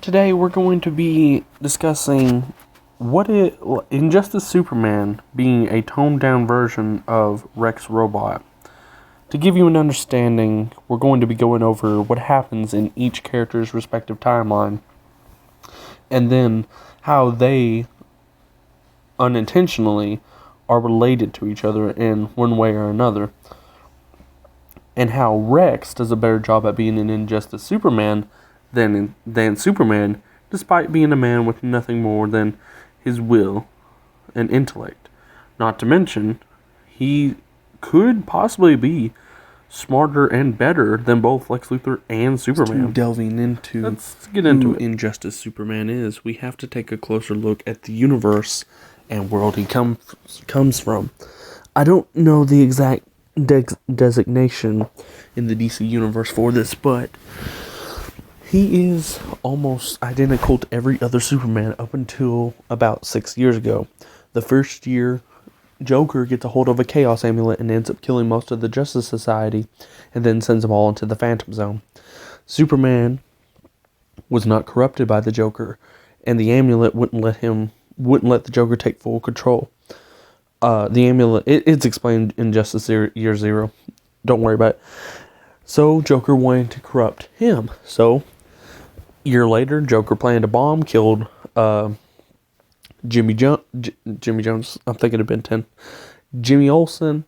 today we're going to be discussing Injustice Superman being a toned down version of Rex Robot. To give you an understanding, we're going to be going over what happens in each character's respective timeline, and then how they unintentionally are related to each other in one way or another, and how Rex does a better job at being an Injustice Superman than Superman, despite being a man with nothing more than his will and intellect. Not to mention, he could possibly be smarter and better than both Lex Luthor and Superman. Delving into Let's get into who Injustice Superman is, we have to take a closer look at the universe and world he comes from. I don't know the exact designation in the DC universe for this, but he is almost identical to every other Superman up until about 6 years ago. The first year, Joker gets a hold of a Chaos Amulet and ends up killing most of the Justice Society, and then sends them all into the Phantom Zone. Superman was not corrupted by the Joker, and the amulet wouldn't let the Joker take full control. The amulet, it's explained in Justice Year Zero. Don't worry about it. So Joker wanted to corrupt him. So year later, Joker planted a bomb, killed Jimmy Jones. I'm thinking of Ben 10. Jimmy Olsen,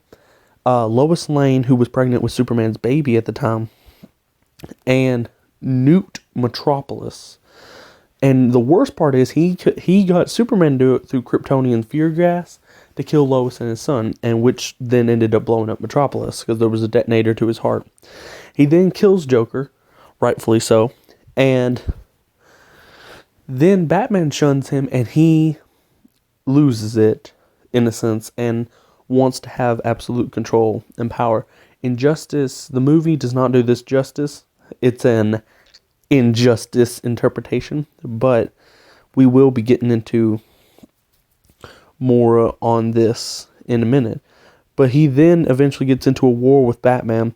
Lois Lane, who was pregnant with Superman's baby at the time, and nuked Metropolis. And the worst part is he got Superman to do it through Kryptonian fear gas to kill Lois and his son, and which then ended up blowing up Metropolis because there was a detonator to his heart. He then kills Joker, rightfully so, and then Batman shuns him, and he loses it, in a sense, and wants to have absolute control and power. Injustice, the movie, does not do this justice. It's an injustice interpretation, but we will be getting into more on this in a minute. But he then eventually gets into a war with Batman,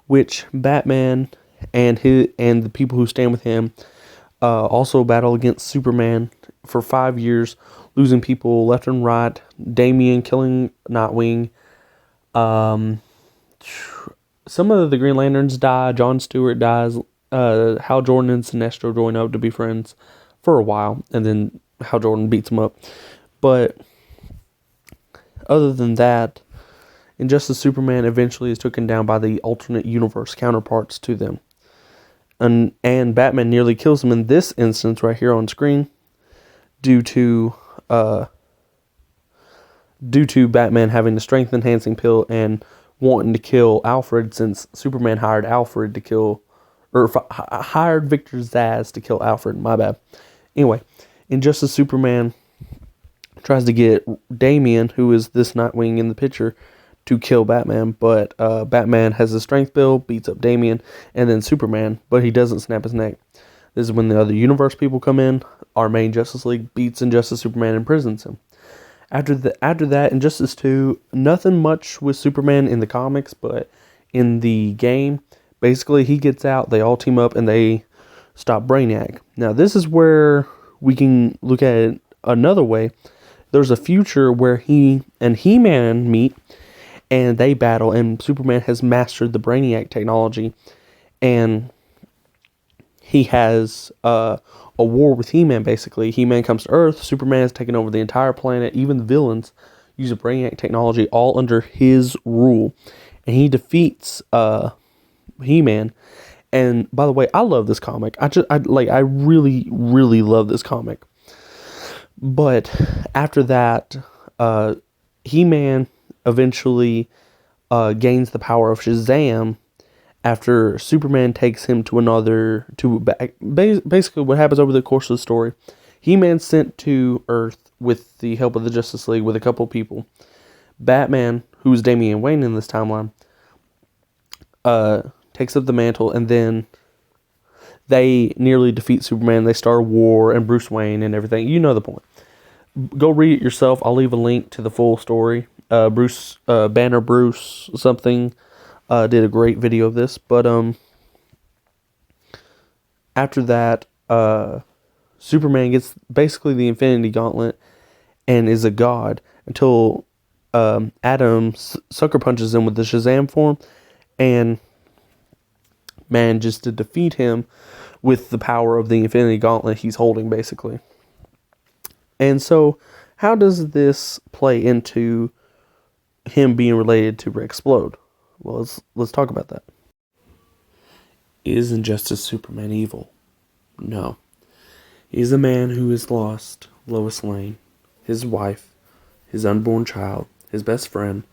which Batman and the people who stand with him also battle against Superman for 5 years, losing people left and right. Damian killing Nightwing. Some of the Green Lanterns die. John Stewart dies. Hal Jordan and Sinestro join up to be friends for a while, and then Hal Jordan beats him up. But other than that, Injustice Superman eventually is taken down by the alternate universe counterparts to them. And Batman nearly kills him in this instance right here on screen due to Batman having the strength enhancing pill and wanting to kill Alfred, since Superman hired Alfred to kill, or hired Victor Zsasz to kill Alfred. My bad. Anyway, Injustice Superman tries to get Damian, who is this Nightwing in the picture, to kill Batman, but Batman has a strength pill, beats up Damian, and then Superman, but he doesn't snap his neck. This is when the other universe people come in. Our main Justice League beats Injustice Superman and imprisons him. After that, Injustice 2, nothing much with Superman in the comics, but in the game, basically he gets out, they all team up, and they stop Brainiac. Now this is where we can look at it another way. There's a future where he and He-Man meet, and they battle, and Superman has mastered the Brainiac technology, and he has a war with He-Man, basically. He-Man comes to Earth, Superman has taken over the entire planet, even the villains use a Brainiac technology, all under his rule, and he defeats He-Man. And by the way, I love this comic. I really, really love this comic. But after that, He-Man eventually gains the power of Shazam after Superman takes him basically what happens over the course of the story. He-Man's sent to Earth with the help of the Justice League with a couple people. Batman, who's Damian Wayne in this timeline, takes up the mantle, and then they nearly defeat Superman. They start a war, and Bruce Wayne and everything. You know the point. Go read it yourself. I'll leave a link to the full story. Banner Bruce something did a great video of this, but after that, Superman gets basically the Infinity Gauntlet and is a god until Adam sucker punches him with the Shazam form and manages to defeat him with the power of the Infinity Gauntlet he's holding, basically. And so, how does this play into him being related to Rexplode? Well, let's talk about that. Is Injustice Superman evil? No. He's a man who has lost Lois Lane, his wife, his unborn child, his best friend,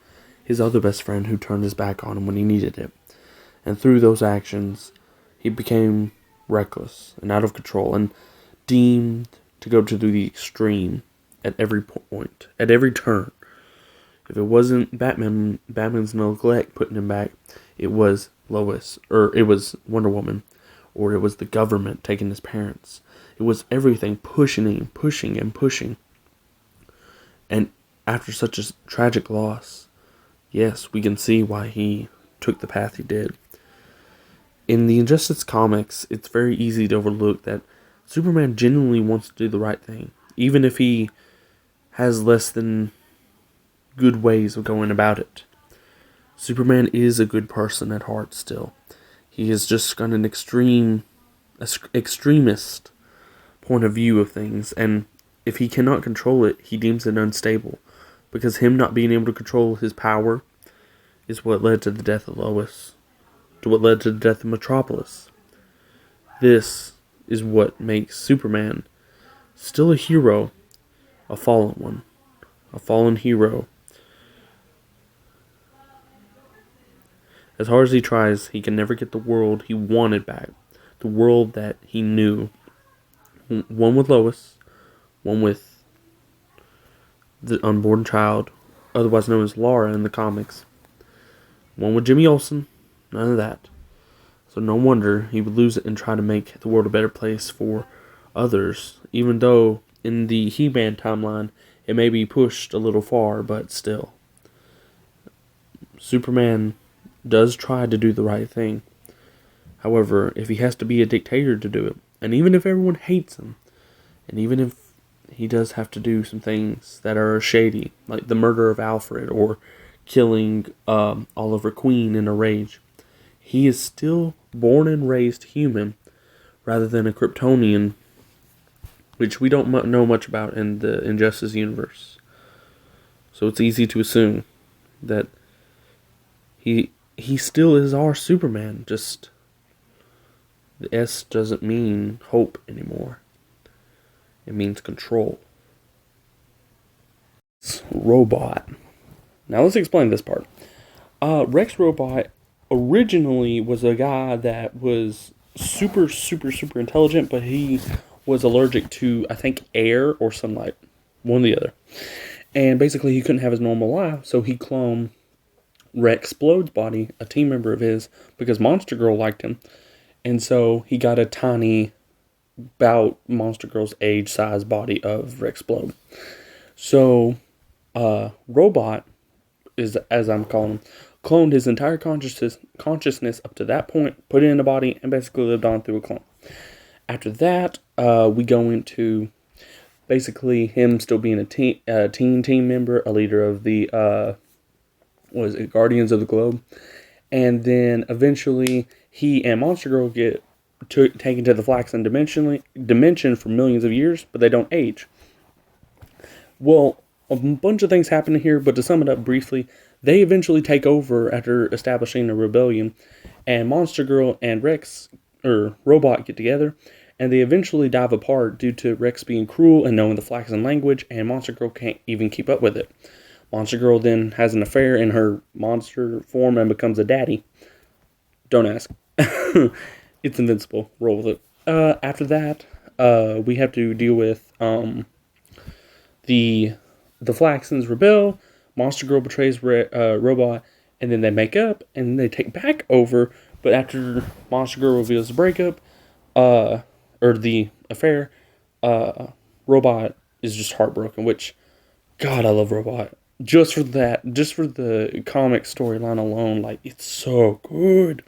his other best friend who turned his back on him when he needed it. And through those actions, he became reckless and out of control and deemed to go to the extreme at every point, at every turn. If it wasn't Batman's neglect putting him back, it was Lois, or it was Wonder Woman, or it was the government taking his parents. It was everything pushing and pushing and pushing. And after such a tragic loss, yes, we can see why he took the path he did. In the Injustice comics, it's very easy to overlook that Superman genuinely wants to do the right thing, even if he has less than good ways of going about it. Superman is a good person at heart still. He has just got an extremist point of view of things, and if he cannot control it, he deems it unstable, because him not being able to control his power is what led to the death of Lois, to what led to the death of Metropolis. This is what makes Superman still a hero, a fallen one, a fallen hero. As hard as he tries, he can never get the world he wanted back, the world that he knew. One with Lois, one with the unborn child, otherwise known as Lara in the comics. One with Jimmy Olsen, none of that. So no wonder he would lose it and try to make the world a better place for others, even though in the He-Man timeline it may be pushed a little far, but still. Superman does try to do the right thing. However, if he has to be a dictator to do it, and even if everyone hates him, and even if he does have to do some things that are shady, like the murder of Alfred or killing Oliver Queen in a rage, he is still born and raised human rather than a Kryptonian, which we don't know much about in the Injustice universe. So it's easy to assume that he still is our Superman, just the S doesn't mean hope anymore. It means control. Robot. Now let's explain this part. Rex Robot originally was a guy that was super intelligent, but he was allergic to, I think, air or sunlight. One or the other. And basically he couldn't have his normal life, so he cloned Rexplode's body, a team member of his, because Monster Girl liked him. And so he got a tiny, about Monster Girl's age size body of Rexplode. So, Robot, is as I'm calling him, cloned his entire consciousness up to that point, put it in a body, and basically lived on through a clone. After that, we go into basically him still being a team member, a leader of the Guardians of the Globe. And then eventually he and Monster Girl get taken to the Flaxland dimension for millions of years, but they don't age. Well, a bunch of things happen here, but to sum it up briefly, they eventually take over after establishing a rebellion, and Monster Girl and Robot get together, and they eventually dive apart due to Rex being cruel and knowing the Flaxland language, and Monster Girl can't even keep up with it. Monster Girl then has an affair in her monster form and becomes a daddy. Don't ask. It's invincible. Roll with it. After that, we have to deal with the Flaxlands rebel. Monster Girl betrays Robot, and then they make up, and they take back over. But after Monster Girl reveals the breakup, or the affair, Robot is just heartbroken. Which, God, I love Robot. Just for that, just for the comic storyline alone, like, it's so good.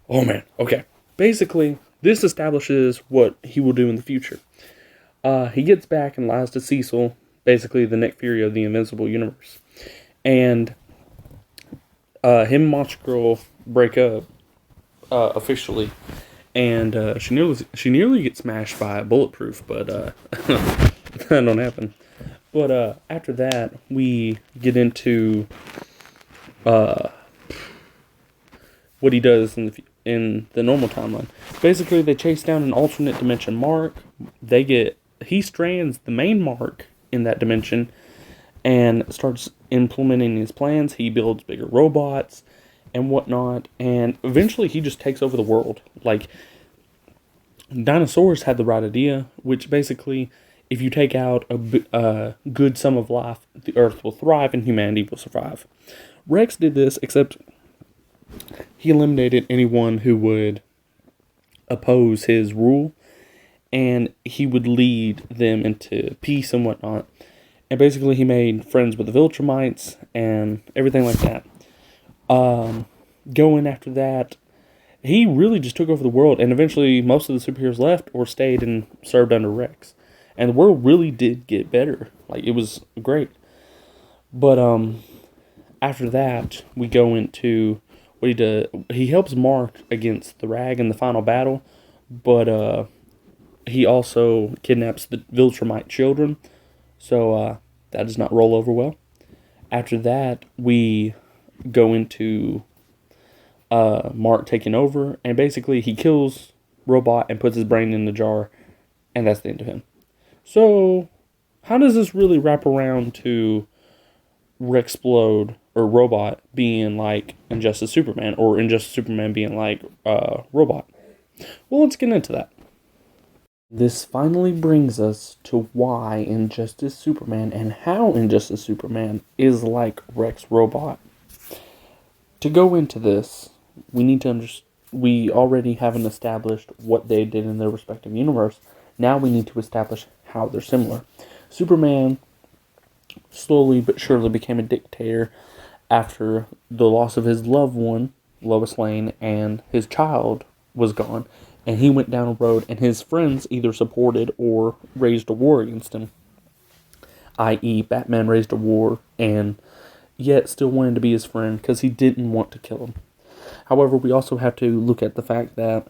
Oh man, okay. Basically, this establishes what he will do in the future. He gets back and lies to Cecil, basically the Nick Fury of the Invincible universe. And him and Monster Girl break up officially. And she nearly gets smashed by Bulletproof, but that don't happen. But after that, we get into what he does in the normal timeline. Basically, they chase down an alternate dimension Mark. He strands the main Mark in that dimension and starts implementing his plans. He builds bigger robots and whatnot, and eventually he just takes over the world. Like, dinosaurs had the right idea, which basically, if you take out a good sum of life, the Earth will thrive and humanity will survive. Rex did this, except he eliminated anyone who would oppose his rule, and he would lead them into peace and whatnot. And basically, he made friends with the Viltrumites and everything like that. Going after that, he really just took over the world, and eventually most of the superheroes left or stayed and served under Rex. And the world really did get better. Like, it was great. But after that, we go into what he does. He helps Mark against the Rag in the final battle, but he also kidnaps the Viltrumite children. So that does not roll over well. After that, we go into Mark taking over, and basically he kills Robot and puts his brain in the jar, and that's the end of him. So, how does this really wrap around to Rexplode or Robot being like Injustice Superman, or Injustice Superman being like Robot? Well, let's get into that. This finally brings us to why Injustice Superman and how Injustice Superman is like Rex Robot. To go into this, we need to we already haven't established what they did in their respective universe. Now we need to establish how they're similar. Superman slowly but surely became a dictator after the loss of his loved one, Lois Lane, and his child was gone. And he went down a road, and his friends either supported or raised a war against him. I.e., Batman raised a war, and yet still wanted to be his friend because he didn't want to kill him. However, we also have to look at the fact that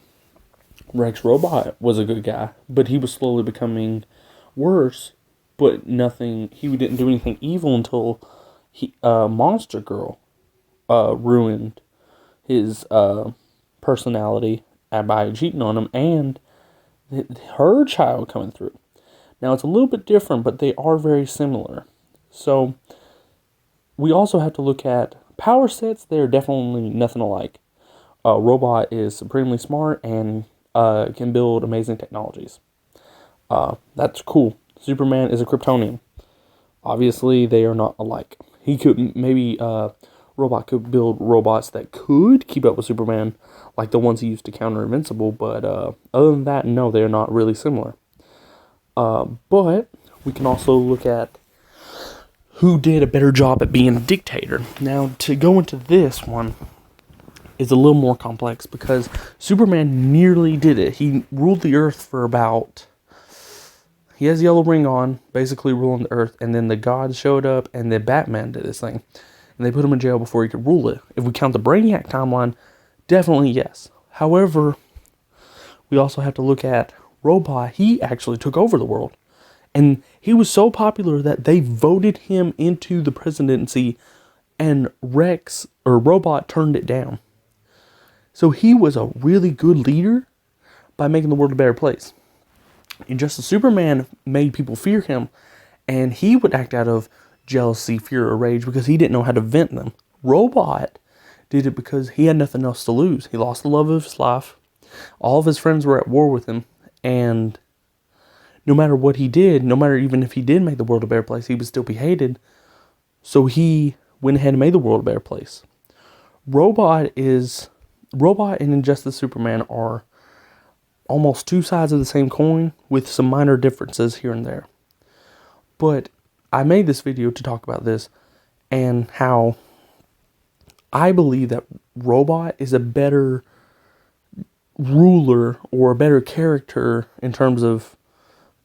Rex Robot was a good guy, but he was slowly becoming worse, but he didn't do anything evil until Monster Girl ruined his personality by cheating on him, and her child coming through. Now, it's a little bit different, but they are very similar. So, we also have to look at power sets. They're definitely nothing alike. Robot is supremely smart and can build amazing technologies. That's cool. Superman is a Kryptonian. Obviously, they are not alike. Robot could build robots that could keep up with Superman, like the ones he used to counter Invincible, but other than that, no, they're not really similar. But we can also look at who did a better job at being a dictator. Now, to go into this one is a little more complex because Superman nearly did it. He ruled the Earth for he has the yellow ring on, basically ruling the Earth, and then the gods showed up, and then Batman did this thing. And they put him in jail before he could rule it. If we count the Brainiac timeline, definitely yes. However, we also have to look at Robot. He actually took over the world. And he was so popular that they voted him into the presidency, and Robot turned it down. So he was a really good leader by making the world a better place. Injustice Superman made people fear him, and he would act out of jealousy, fear, or rage because he didn't know how to vent them. Robot did it because he had nothing else to lose. He lost the love of his life. All of his friends were at war with him, and no matter what he did, no matter even if he did make the world a better place, he would still be hated. So he went ahead and made the world a better place. Robot and Injustice Superman are almost two sides of the same coin with some minor differences here and there. But I made this video to talk about this and how I believe that Robot is a better ruler or a better character in terms of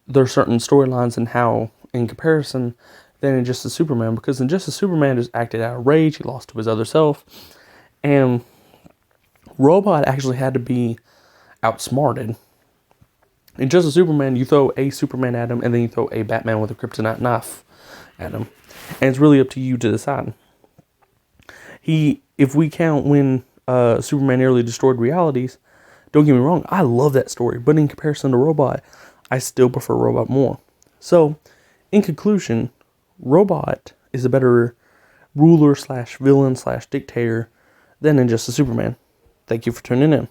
their certain storylines and how in comparison than in Justice Superman, because in Justice Superman just acted out of rage, he lost to his other self, and Robot actually had to be outsmarted. In Justice Superman, you throw a Superman at him, and then you throw a Batman with a kryptonite knife at him, and it's really up to you to decide. If we count when Superman nearly destroyed realities, don't get me wrong, I love that story, but in comparison to Robot, I still prefer Robot more. So, in conclusion, Robot is a better ruler slash villain slash dictator than in Justice Superman. Thank you for tuning in.